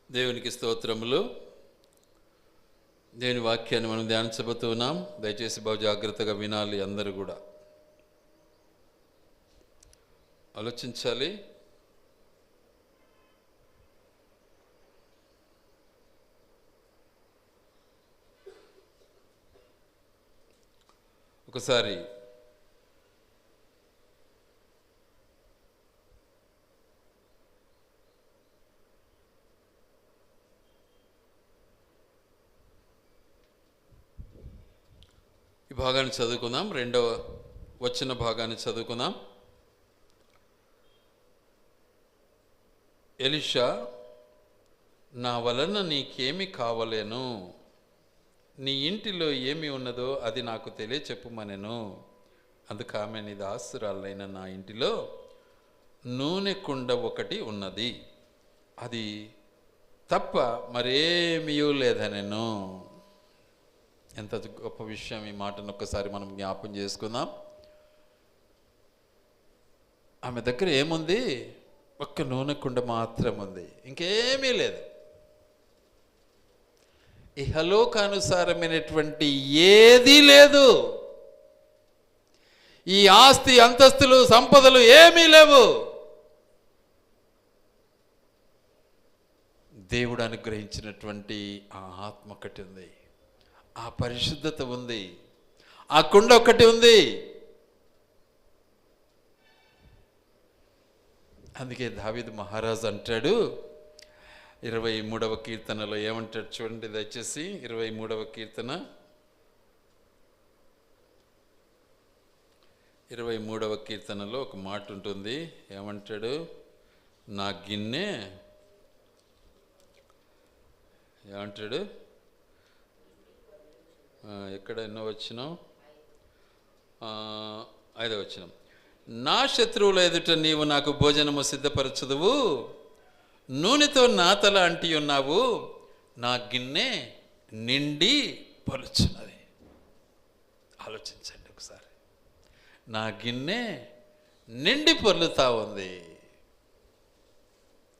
దేవునికి స్తోత్రములు. దేవుని వాక్యాన్ని మనం ధ్యానించబోతున్నాం. దయచేసి బాగా జాగ్రత్తగా వినాలి. అందరూ కూడా ఆలోచించాలి. ఒకసారి ఈ భాగాన్ని చదువుకుందాం. రెండవ వచన భాగాన్ని చదువుకుందాం. ఎలీషా, నా వలన నీకేమి కావలేను, నీ ఇంటిలో ఏమి ఉన్నదో అది నాకు తెలియచెప్పుమనెను. అందుకు ఆమె, నీ దాసురాలైన నా ఇంటిలో నూనె కుండ ఒకటి ఉన్నది, అది తప్ప మరేమీ లేదనెను. ఎంత గొప్ప విషయం! ఈ మాటను ఒక్కసారి మనం జ్ఞాపం చేసుకుందాం. ఆమె దగ్గర ఏముంది? ఒక్క నూనె కుండ మాత్రం ఉంది, ఇంకేమీ లేదు. ఇహలోకానుసారమైనటువంటి ఏదీ లేదు. ఈ ఆస్తి, అంతస్తులు, సంపదలు ఏమీ లేవు. దేవుడు అనుగ్రహించినటువంటి ఆ ఆత్మ ఒకటి ఉంది, ఆ పరిశుద్ధత ఉంది, ఆ కుండ ఒకటి ఉంది. అందుకే దావీదు మహారాజు అంటాడు 23వ కీర్తనలో ఏమంటాడు చూడండి దయచేసి. 23వ కీర్తన 23వ కీర్తనలో ఒక మాట ఉంటుంది. ఏమంటాడు? నా గిన్నె ఏమంటాడు? ఎక్కడ ఎన్నో వచ్చినాం? 5వ వచనం. నా శత్రువుల ఎదుట నీవు నాకు భోజనము సిద్ధపరచదువు, నూనెతో నా తల అంటి ఉన్నావు, నా గిన్నె నిండి పొలుచున్నది. ఆలోచించండి ఒకసారి. నా గిన్నె నిండి పొర్లుతా ఉంది.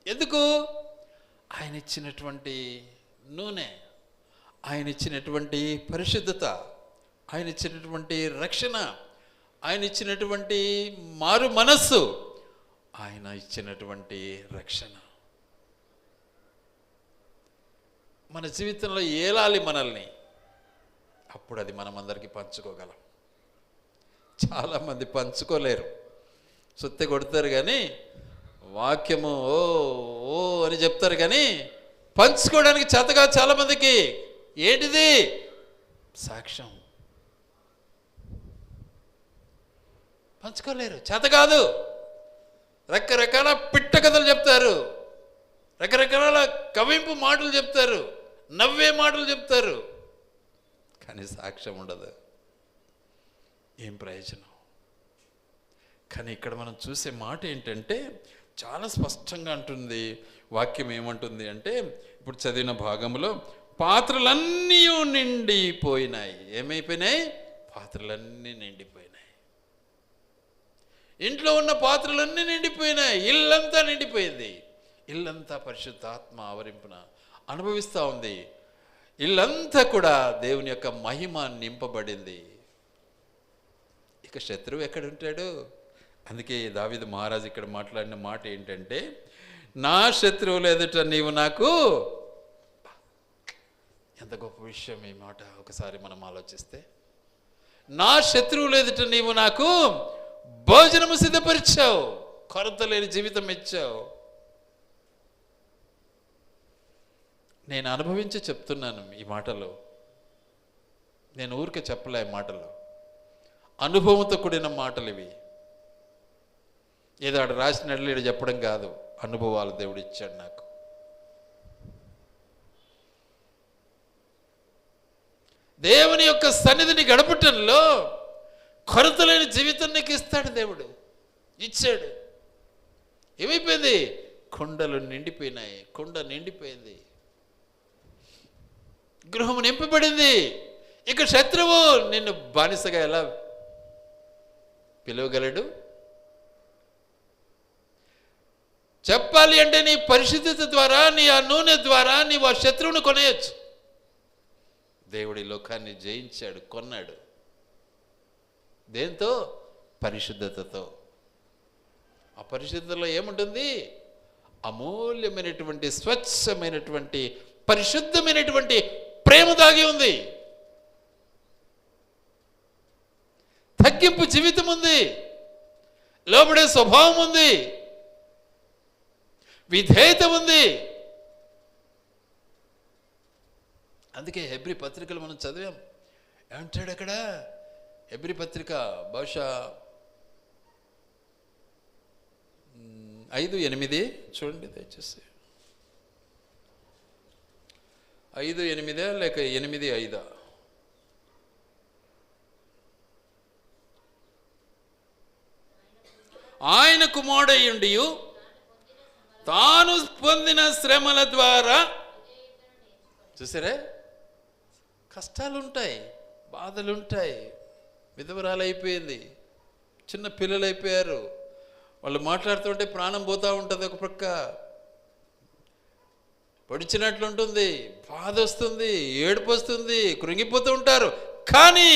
ఎందుకు? ఆయన ఇచ్చినటువంటి నూనె, ఆయన ఇచ్చినటువంటి పరిశుద్ధత, ఆయన ఇచ్చినటువంటి రక్షణ, ఆయన ఇచ్చినటువంటి మారు మనస్సు, ఆయన ఇచ్చినటువంటి రక్షణ మన జీవితంలో ఏలాలి మనల్ని. అప్పుడు అది మనం అందరికీ పంచుకోగలం. చాలామంది పంచుకోలేరు, సుత్తె కొడతారు కానీ వాక్యము ఓ ఓ అని చెప్తారు కానీ పంచుకోవడానికి చేతగా చాలామందికి. ఏంటిది? సాక్ష్యం. పంచుకోలేరు, చేత కాదు. రకరకాల పిట్ట కథలు చెప్తారు, రకరకాల కవింపు మాటలు చెప్తారు, నవ్వే మాటలు చెప్తారు, కానీ సాక్ష్యం ఉండదు. ఏం ప్రయోజనం? కానీ ఇక్కడ మనం చూసే మాట ఏంటంటే చాలా స్పష్టంగా అంటుంది వాక్యం. ఏమంటుంది అంటే, ఇప్పుడు చదివిన భాగంలో పాత్రలన్నీ నిండిపోయినాయి. ఏమైపోయినాయి? పాత్రలన్నీ నిండిపోయినాయి. ఇంట్లో ఉన్న పాత్రలన్నీ నిండిపోయినాయి. ఇల్లంతా నిండిపోయింది. ఇల్లంతా పరిశుద్ధాత్మ ఆవరింపున అనుభవిస్తూ ఉంది. ఇల్లంతా కూడా దేవుని యొక్క మహిమ నింపబడింది. ఇక శత్రువు ఎక్కడుంటాడు? అందుకే దావీదు మహారాజు ఇక్కడ మాట్లాడిన మాట ఏంటంటే, నా శత్రువులు ఎదుట నీవు నాకు. ఎంత గొప్ప విషయం ఈ మాట ఒకసారి మనం ఆలోచిస్తే. నా శత్రువులు ఎదుట నీవు నాకు భోజనము సిద్ధపరిచావు, కొరత లేని జీవితం ఇచ్చావు. నేను అనుభవించి చెప్తున్నాను ఈ మాటలు. నేను ఊరికే చెప్పలే ఈ మాటలు, అనుభవంతో కూడిన మాటలు ఇవి. ఏదో ఆడు రాసినట్లు ఈడు చెప్పడం కాదు, అనుభవాలు దేవుడు ఇచ్చాడు నాకు. దేవుని యొక్క సన్నిధిని గడపటంలో కొరత లేని జీవితం నీకు ఇస్తాడు దేవుడు. ఇచ్చాడు. ఏమైపోయింది? కుండలు నిండిపోయినాయి. కుండ నిండిపోయింది, గృహం నింపబడింది. ఇక శత్రువు నిన్ను బానిసగా ఎలా పిలవగలడు? చెప్పాలి అంటే నీ పరిశుద్ధత ద్వారా, నీ ఆ నూనె ద్వారా నీవు ఆ శత్రువును కొనేయచ్చు. దేవుడి లోకాన్ని జయించాడు, కొన్నాడు. దేంతో? పరిశుద్ధతతో. ఆ పరిశుద్ధతలో ఏముంటుంది? అమూల్యమైనటువంటి, స్వచ్ఛమైనటువంటి, పరిశుద్ధమైనటువంటి ప్రేమ దాగి ఉంది. తగ్గింపు జీవితం ఉంది, లోబడే స్వభావం ఉంది, విధేయత ఉంది. అందుకే హెబ్రీ పత్రికలు మనం చదివాం. ఏమంటాడు అక్కడ? హెబ్రీ పత్రిక బహుశా 5:8 చూడండి దయచేసి. 5:8 లేక 8:5? ఆయన కుమారుడయ్యుండి తాను పొందిన శ్రమల ద్వారా, చూసారే, కష్టాలుంటాయి, బాధలుంటాయి. విధవరాలైపోయింది, చిన్న పిల్లలు అయిపోయారు, వాళ్ళు మాట్లాడుతుంటే ప్రాణం పోతూ ఉంటుంది, ఒక ప్రక్క పొడిచినట్లుంటుంది, బాధ వస్తుంది, ఏడుపు వస్తుంది, కృంగిపోతూ ఉంటారు. కానీ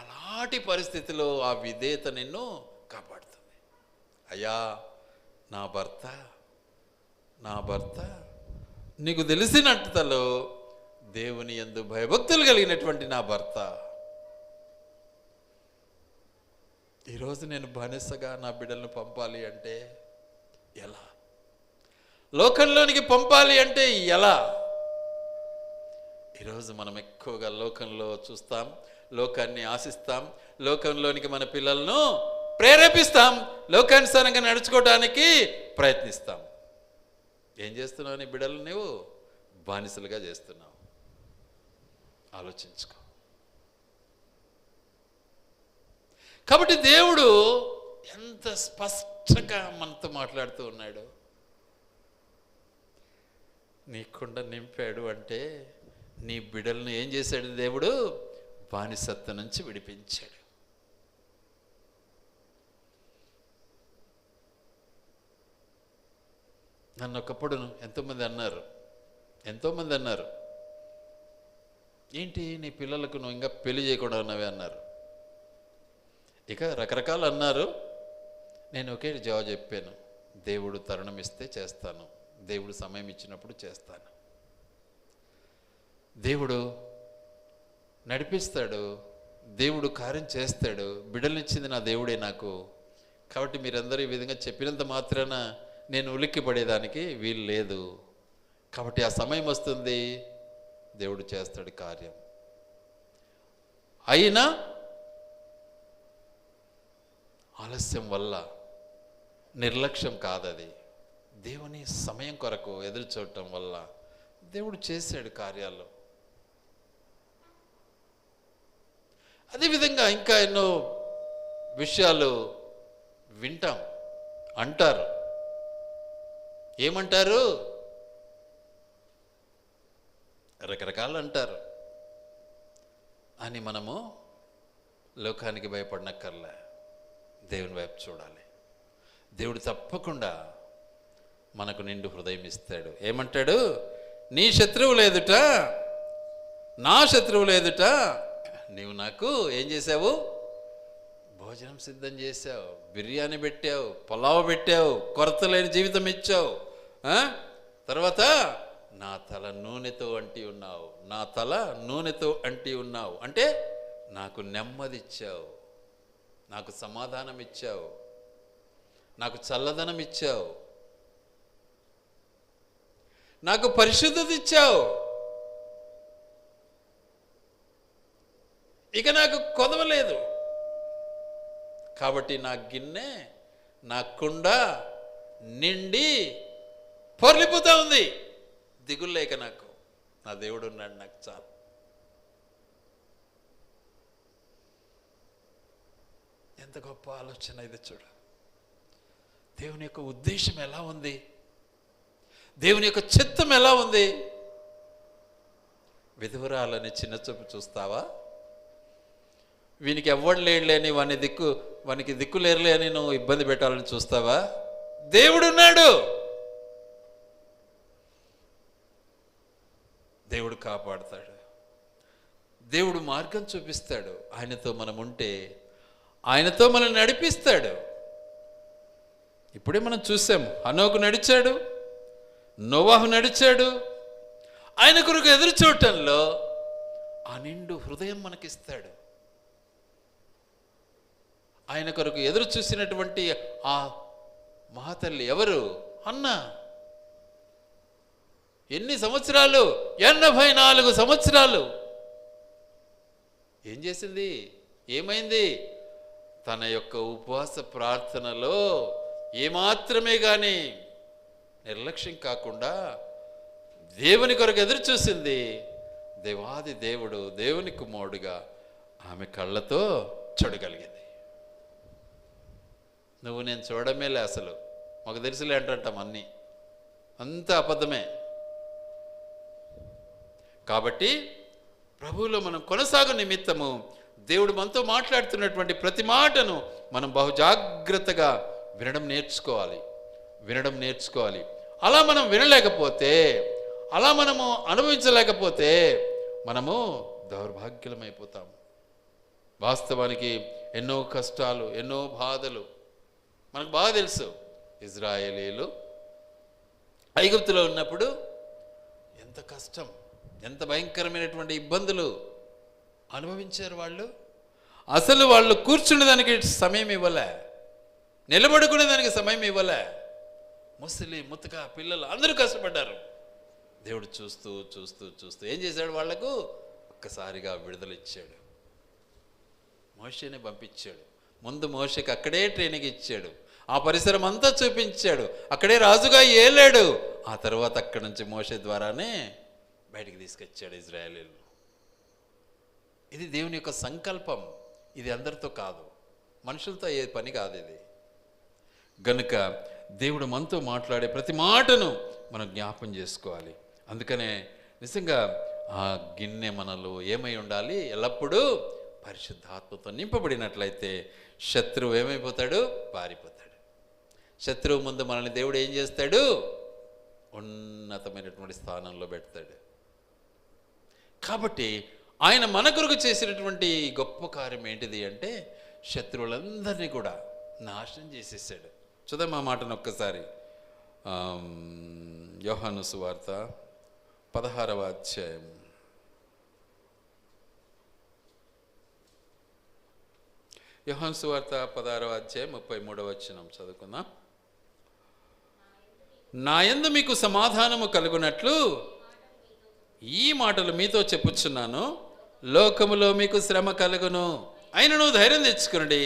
అలాంటి పరిస్థితిలో ఆ విధేయత నిన్ను కాపాడుతుంది. అయ్యా నా భర్త నీకు తెలిసినట్టులో దేవుని యందు భయభక్తులు కలిగినటువంటి నా భర్త, ఈరోజు నేను బానిసగా నా బిడ్డలను పంపాలి అంటే ఎలా? లోకంలోనికి పంపాలి అంటే ఎలా? ఈరోజు మనం ఎక్కువగా లోకంలో చూస్తాం, లోకాన్ని ఆశిస్తాం, లోకంలోనికి మన పిల్లలను ప్రేరేపిస్తాం, లోకానుసారంగా నడుచుకోవడానికి ప్రయత్నిస్తాం. ఏం చేస్తున్నావు? నీ బిడ్డలు నువ్వు బానిసలుగా చేస్తున్నావు. ఆలోచించుకో. కాబట్టి దేవుడు ఎంత స్పష్టంగా మనతో మాట్లాడుతూ ఉన్నాడు. నీ కుండ నింపాడు అంటే నీ బిడ్డలను ఏం చేశాడు? దేవుడు బానిసత్వం నుంచి విడిపించాడు. నన్ను ఒకప్పుడు ఎంతోమంది అన్నారు, ఏంటి నీ పిల్లలకు నువ్వు ఇంకా పెళ్లి చేయకుండా ఉన్నావే అన్నారు. ఇక రకరకాలు అన్నారు. నేను ఒకే జవాబు చెప్పాను, దేవుడు తరుణం ఇస్తే చేస్తాను, దేవుడు సమయం ఇచ్చినప్పుడు చేస్తాను. దేవుడు నడిపిస్తాడు, దేవుడు కార్యం చేస్తాడు. బిడ్డలనిచ్చింది నా దేవుడే నాకు. కాబట్టి మీరందరూ ఈ విధంగా చెప్పినంత మాత్రాన నేను ఉలిక్కి పడేదానికి వీలు లేదు. కాబట్టి ఆ సమయం వస్తుంది, దేవుడు చేస్తాడు కార్యం. అయినా ఆలస్యం వల్ల నిర్లక్ష్యం కాదది, దేవుని సమయం కొరకు ఎదురు చూడటం వల్ల దేవుడు చేశాడు కార్యాలు. అదేవిధంగా ఇంకా ఎన్నో విషయాలు వింటాం, అంటారు. ఏమంటారు? రకరకాలు అంటారు అని మనము లోకానికి భయపడనక్కర్లే, దేవుని వైపు చూడాలి. దేవుడు తప్పకుండా మనకు నిండు హృదయం ఇస్తాడు. ఏమంటాడు? నీ శత్రువులు ఎదుట, నా శత్రువులు ఎదుట నీవు నాకు ఏం చేసావు? భోజనం సిద్ధం చేసావు, బిర్యానీ పెట్టావు, పులావ్ పెట్టావు, కొరత లేని జీవితం ఇచ్చావు. తర్వాత నా తల నూనెతో అంటి ఉన్నావు, నా తల నూనెతో అంటి ఉన్నావు అంటే నాకు నెమ్మది ఇచ్చావు, నాకు సమాధానం ఇచ్చావు, నాకు చల్లదనం ఇచ్చావు, నాకు పరిశుద్ధత ఇచ్చావు. ఇక నాకు కొదవలేదు. కాబట్టి నా గిన్నె, నా కుండ నిండి పొర్లిపోతా ఉంది. దిగులు లేక నాకు నా దేవుడు ఉన్నాడు, నాకు చాలు. ఎంత గొప్ప ఆలోచన ఇది చూడు. దేవుని యొక్క ఉద్దేశం ఎలా ఉంది, దేవుని యొక్క చిత్తం ఎలా ఉంది. విధవరాలని చిన్న చూపు చూస్తావా? వీనికి ఎవ్వడు లేడులేని వానికి దిక్కు లేరులే అని నువ్వు ఇబ్బంది పెట్టాలని చూస్తావా? దేవుడున్నాడు. దేవుడు కాపాడుతాడు. దేవుడు మార్గం చూపిస్తాడు. ఆయనతో మనం ఉంటే ఆయనతో మనల్ని నడిపిస్తాడు. ఇప్పుడే మనం చూసాము, హనోకు నడిచాడు, నోవాహు నడిచాడు. ఆయన కొరకు ఎదురు చూడటంలో ఆ నిండు హృదయం మనకిస్తాడు. ఆయన కొరకు ఎదురు చూసినటువంటి ఆ మహాతల్లి ఎవరు? అన్న. ఎన్ని సంవత్సరాలు? 84 సంవత్సరాలు. ఏం చేసింది? ఏమైంది? తన యొక్క ఉపవాస ప్రార్థనలో ఏమాత్రమే కానీ నిర్లక్ష్యం కాకుండా దేవుని కొరకు ఎదురు చూసింది. దేవాది దేవుడు, దేవుని కుమారుడుగా ఆమె కళ్ళతో చూడగలిగింది. నువ్వు నేను చూడమేలే, అసలు మాకు తెలుసులే అంటాం, అన్నీ అంత అబద్ధమే. కాబట్టి ప్రభువులో మనం కొనసాగు నిమిత్తము దేవుడు మనతో మాట్లాడుతున్నటువంటి ప్రతి మాటను మనం బహు జాగ్రత్తగా వినడం నేర్చుకోవాలి. అలా మనం వినలేకపోతే, అలా మనము అనుభవించలేకపోతే మనము దౌర్భాగ్యులమైపోతాం. వాస్తవానికి ఎన్నో కష్టాలు, ఎన్నో బాధలు మనకు బాగా తెలుసు. ఇజ్రాయేలీలు ఐగుప్తులో ఉన్నప్పుడు ఎంత కష్టం, ఎంత భయంకరమైనటువంటి ఇబ్బందులు అనుభవించారు వాళ్ళు. అసలు వాళ్ళు కూర్చునేదానికి సమయం ఇవ్వలే, నిలబడుకునేదానికి సమయం ఇవ్వలే. ముసలి ముతక పిల్లలు అందరూ కష్టపడ్డారు. దేవుడు చూస్తూ చూస్తూ చూస్తూ ఏం చేశాడు? వాళ్లకు ఒక్కసారిగా విడుదల ఇచ్చాడు. మోషేని పంపించాడు. ముందు మోషేకి అక్కడే ట్రైనింగ్ ఇచ్చాడు, ఆ పరిసరం అంతా చూపించాడు, అక్కడే రాజుగా ఏలాడు. ఆ తర్వాత అక్కడి నుంచి మోషే ద్వారానే బయటికి తీసుకొచ్చాడు ఇజ్రాయేలీలు. ఇది దేవుని యొక్క సంకల్పం. ఇది అందరితో కాదు, మనుషులతో అయ్యే పని కాదు ఇది. గనుక దేవుడు మనతో మాట్లాడే ప్రతి మాటను మనం జ్ఞాపం చేసుకోవాలి. అందుకనే నిజంగా ఆ గిన్నె మనలో ఏమై ఉండాలి? ఎల్లప్పుడూ పరిశుద్ధాత్మతో నింపబడినట్లయితే శత్రువు ఏమైపోతాడు? పారిపోతాడు. శత్రువు ముందు మనల్ని దేవుడు ఏం చేస్తాడు? ఉన్నతమైనటువంటి స్థానంలో పెడతాడు. కాబట్టి ఆయన మన కొరకు చేసినటువంటి గొప్ప కార్యం ఏంటిది అంటే శత్రువులందరినీ కూడా నాశనం చేసేసాడు. చూద్దాం ఆ మాటను ఒక్కసారి. యోహాను సువార్త 16వ అధ్యాయం. యోహాను సువార్త 16వ అధ్యాయం 33వ వచనం చదువుకుందాం. నా యందు మీకు సమాధానము కలుగునట్లు ఈ మాటలు మీతో చెప్పుచున్నాను. లోకములో మీకు శ్రమ కలుగును, అయినను ధైర్యం తెచ్చుకునండి,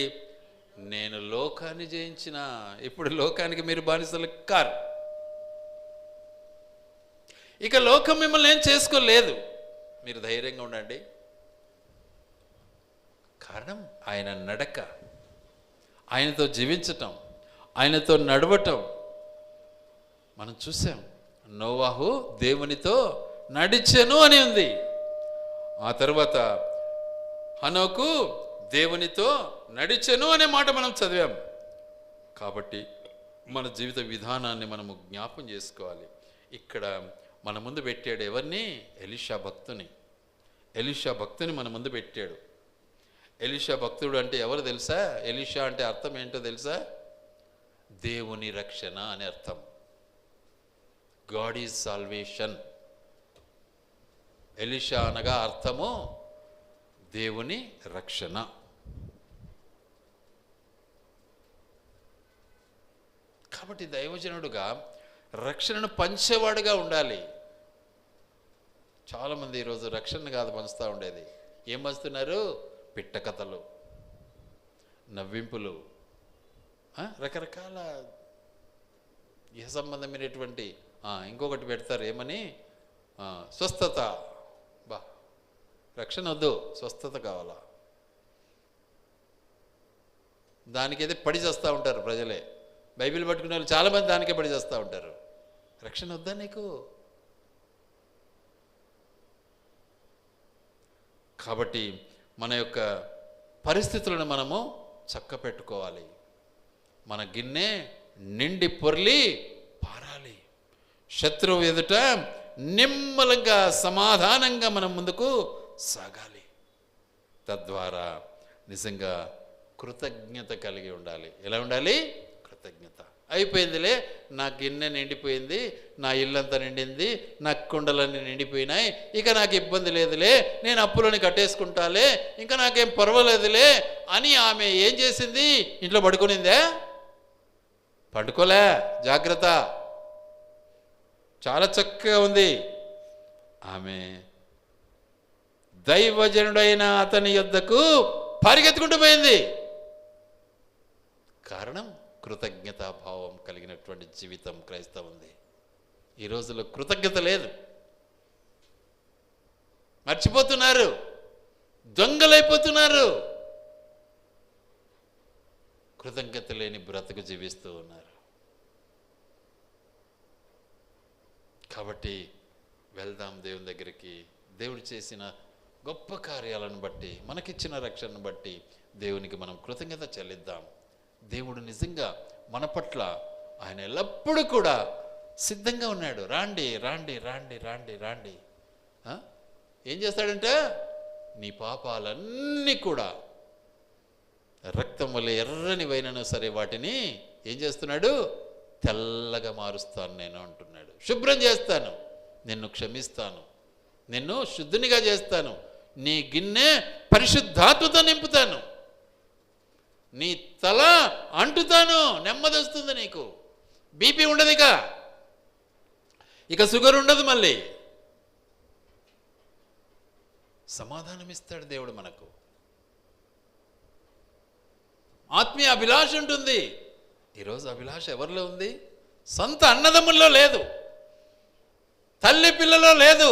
నేను లోకాన్ని జయించిన. ఇప్పుడు లోకానికి మీరు బానిసలు కారు. ఇక లోకం మిమ్మల్ని ఏం చేసుకోలేదు. మీరు ధైర్యంగా ఉండండి. కారణం ఆయన నడక, ఆయనతో జీవించటం, ఆయనతో నడవటం మనం చూసాం. నోవాహు దేవునితో నడిచెను అని ఉంది. ఆ తర్వాత హనోకు దేవునితో నడిచెను అనే మాట మనం చదివాం. కాబట్టి మన జీవిత విధానాన్ని మనము జ్ఞాపం చేసుకోవాలి. ఇక్కడ మన ముందు పెట్టాడు ఎవరిని? ఎలీషా భక్తుని మన ముందు పెట్టాడు. ఎలీషా భక్తుడు అంటే ఎవరు తెలుసా? ఎలీషా అంటే అర్థం ఏంటో తెలుసా? దేవుని రక్షణ అనే అర్థం. God is salvation. ఎలీషా అనగా అర్థము దేవుని రక్షణ. కాబట్టి దైవజనుడుగా రక్షణను పంచేవాడుగా ఉండాలి. చాలామంది ఈరోజు రక్షణ కాదు పంచుతూ ఉండేది. ఏం పంచుతున్నారు? పిట్ట కథలు, నవ్వింపులు, రకరకాల ఇహ సంబంధమైనటువంటి ఇంకొకటి పెడతారు. ఏమని? స్వస్థత. రక్షణ వద్దు, స్వస్థత కావాలా? దానికైతే పడి చేస్తూ ఉంటారు ప్రజలే. బైబిల్ పట్టుకునే వాళ్ళు చాలామంది దానికే పడి చేస్తూ ఉంటారు. రక్షణ వద్దా నీకు? కాబట్టి మన యొక్క పరిస్థితులను మనము చక్క పెట్టుకోవాలి. మన గిన్నె నిండి పొర్లి పారాలి. శత్రువు ఎదుట నిమ్మలంగా సమాధానంగా మనం ముందుకు సాగాలి. తద్వారా నిజంగా కృతజ్ఞత కలిగి ఉండాలి. ఎలా ఉండాలి? కృతజ్ఞత. అయిపోయిందిలే, నా గిన్నె నిండిపోయింది, నా ఇల్లంతా నిండింది, నా కుండలన్నీ నిండిపోయినాయి, ఇక నాకు ఇబ్బంది లేదులే, నేను అప్పులని కట్టేసుకుంటాలే, ఇంకా నాకేం పర్వాలేదులే అని ఆమె ఏం చేసింది? ఇంట్లో పడుకునిందే? పడుకోలే. జాగ్రత్త. చాలా చక్కగా ఉంది. ఆమె దైవజనుడైన అతని యొద్దకు పరిగెత్తుకుంటూ పోయింది. కారణం కృతజ్ఞతాభావం కలిగినటువంటి జీవితం క్రైస్తవుంది. ఈ రోజుల్లో కృతజ్ఞత లేదు, మర్చిపోతున్నారు, దొంగలైపోతున్నారు, కృతజ్ఞత లేని బ్రతుకు జీవిస్తూ ఉన్నారు. కాబట్టి వెళ్దాం దేవుని దగ్గరికి. దేవుడు చేసిన గొప్ప కార్యాలను బట్టి, మనకిచ్చిన రక్షణను బట్టి దేవునికి మనం కృతజ్ఞత చెల్లిద్దాం. దేవుడు నిజంగా మన పట్ల ఆయన ఎల్లప్పుడూ కూడా సిద్ధంగా ఉన్నాడు. రాండి రాండి రాండి రాండి రాండి. ఏం చేస్తాడంటే నీ పాపాలన్నీ కూడా రక్తం వల్ల ఎర్రని వైనను సరే వాటిని ఏం చేస్తున్నాడు? తెల్లగా మారుస్తాను నేను అంటున్నాడు. శుభ్రం చేస్తాను, నిన్ను క్షమిస్తాను, నిన్ను శుద్ధునిగా చేస్తాను, నీ గిన్నె పరిశుద్ధాత్మతో నింపుతాను, నీ తల అంటుతాను, నెమ్మది వస్తుంది నీకు, బీపీ ఉండదు, ఇక షుగర్ ఉండదు, మళ్ళీ సమాధానం ఇస్తాడు దేవుడు మనకు. ఆత్మీయ అభిలాష ఉంటుంది. ఈరోజు అభిలాష ఎవరిలో ఉంది? సొంత అన్నదమ్ముల్లో లేదు, తల్లి పిల్లలో లేదు,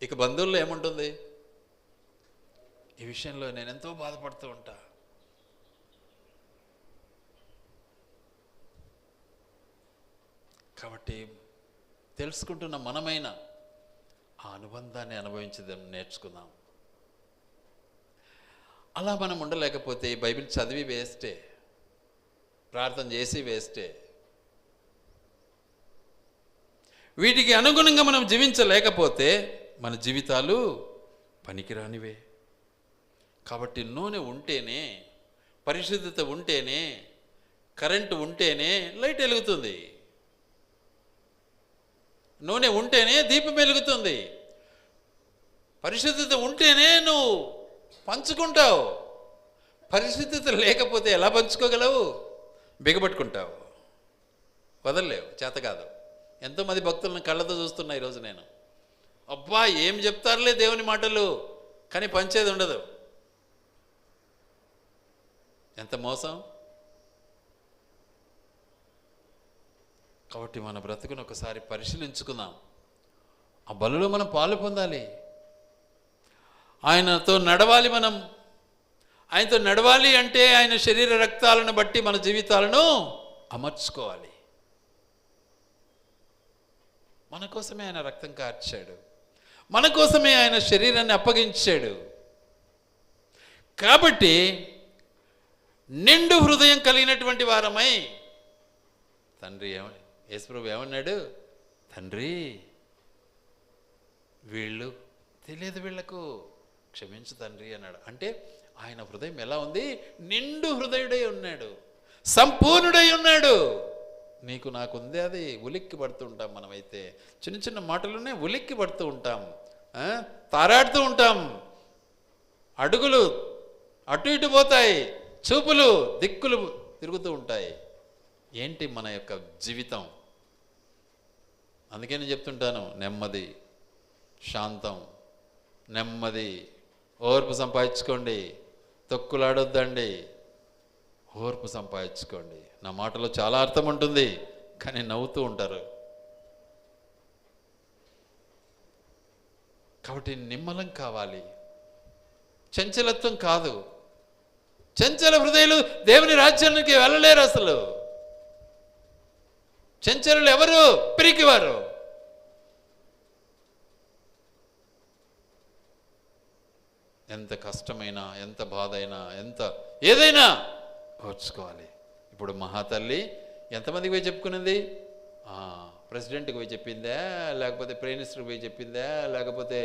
ఇక బంధువుల్లో ఏముంటుంది? ఈ విషయంలో నేను ఎంతో బాధపడుతూ ఉంటా. కాబట్టి తెలుసుకుంటున్న మనమైన ఆ అనుబంధాన్ని అనుభవించడం నేర్చుకుందాం. అలా మనం ఉండలేకపోతే బైబిల్ చదివి వేస్టే, ప్రార్థన చేసి వేస్టే. వీటికి అనుగుణంగా మనం జీవించలేకపోతే మన జీవితాలు పనికిరానివే. కాబట్టి నూనె ఉంటేనే, పరిశుద్ధత ఉంటేనే, కరెంటు ఉంటేనే లైట్ వెలుగుతుంది, నూనె ఉంటేనే దీపం వెలుగుతుంది, పరిశుద్ధత ఉంటేనే నువ్వు పంచుకుంటావు. పరిశుద్ధత లేకపోతే ఎలా పంచుకోగలవు? బిగబట్టుకుంటావు, వదలలేవు, చేత కాదు. ఎంతోమంది భక్తులను కళ్ళతో చూస్తున్నా ఈరోజు నేను. అబ్బా ఏం చెప్తారులే దేవుని మాటలు, కానీ పంచేది ఉండదు. ఎంత మోసం! కాబట్టి మన బ్రతుకును ఒకసారి పరిశీలించుకుందాం. ఆ బలులో మనం పాలు పొందాలి, ఆయనతో నడవాలి. మనం ఆయనతో నడవాలి అంటే ఆయన శరీర రక్తాలను బట్టి మన జీవితాలను అమర్చుకోవాలి. మన కోసమే ఆయన రక్తం కార్చాడు, మన కోసమే ఆయన శరీరాన్ని అప్పగించాడు. కాబట్టి నిండు హృదయం కలిగినటువంటి వారమై, తండ్రి యేసుప్రభు ఏమన్నాడు? తండ్రి వీళ్ళు తెలియదు, వీళ్లకు క్షమించు తండ్రి అన్నాడు. అంటే ఆయన హృదయం ఎలా ఉంది? నిండు హృదయుడై ఉన్నాడు, సంపూర్ణుడై ఉన్నాడు. నీకు నాకు ఉంది అది. ఉలిక్కి పడుతూ ఉంటాం మనమైతే, చిన్న చిన్న మాటలోనే ఉలిక్కి పడుతూ ఉంటాం, తారాడుతూ ఉంటాం, అడుగులు అటు ఇటు పోతాయి, చూపులు దిక్కులు తిరుగుతూ ఉంటాయి. ఏంటి మన యొక్క జీవితం? అందుకే నేను చెప్తుంటాను, నెమ్మది, శాంతం, నెమ్మది, ఓర్పు సంపాదించుకోండి, తొక్కులాడొద్దండి, ఓర్పు సంపాదించుకోండి. నా మాటలో చాలా అర్థం ఉంటుంది, కానీ నవ్వుతూ ఉంటారు. కాబట్టి నిమ్మలం కావాలి, చంచలత్వం కాదు. చంచల హృదయులు దేవుని రాజ్యానికి వెళ్ళలేరు. అసలు చంచలులు ఎవరు? పిరికివారు. ఎంత కష్టమైనా, ఎంత బాధ అయినా, ఎంత ఏదైనా ఓర్చుకోవాలి. ఇప్పుడు మహాతల్లి ఎంతమందికి పోయి చెప్పుకున్నది? ప్రెసిడెంట్కి పోయి చెప్పిందా, లేకపోతే ప్రైమ్ మినిస్టర్కి పోయి చెప్పిందా, లేకపోతే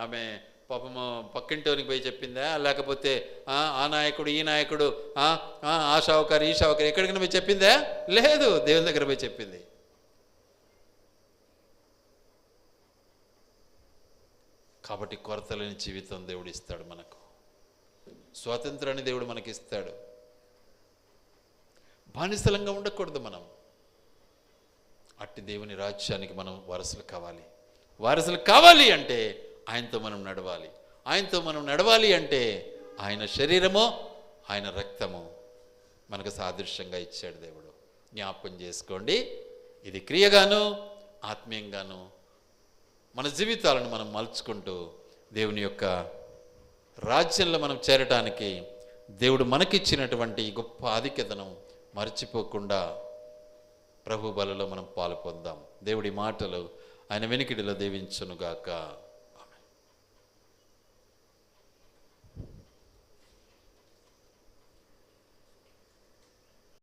ఆమె పాపము పక్కింటోనికి పోయి చెప్పిందా, లేకపోతే ఆ నాయకుడు ఈ నాయకుడు ఆ షావుకారు ఈ షావుకారు ఎక్కడికైనా పోయి చెప్పిందా? లేదు, దేవుని దగ్గర పోయి చెప్పింది. కాబట్టి కొరత లేని జీవితం దేవుడు ఇస్తాడు మనకు, స్వాతంత్రాన్ని దేవుడు మనకి ఇస్తాడు. బానిసలంగా ఉండకూడదు మనం. అట్టి దేవుని రాజ్యానికి మనం వారసులు కావాలి. వారసులు కావాలి అంటే ఆయనతో మనం నడవాలి. ఆయనతో మనం నడవాలి అంటే ఆయన శరీరము ఆయన రక్తము మనకు సాదృశ్యంగా ఇచ్చాడు దేవుడు. జ్ఞాపకం చేసుకోండి, ఇది క్రియగాను ఆత్మీయంగాను మన జీవితాలను మనం మలుచుకుంటూ దేవుని యొక్క రాజ్యంలో మనం చేరటానికి దేవుడు మనకిచ్చినటువంటి గొప్ప ఆధిక్యతను మర్చిపోకుండా ప్రభు బలలో మనం పాలు పొందాం. దేవుడి మాటలు ఆయన వెనుకిడిలో దీవించునుగాక.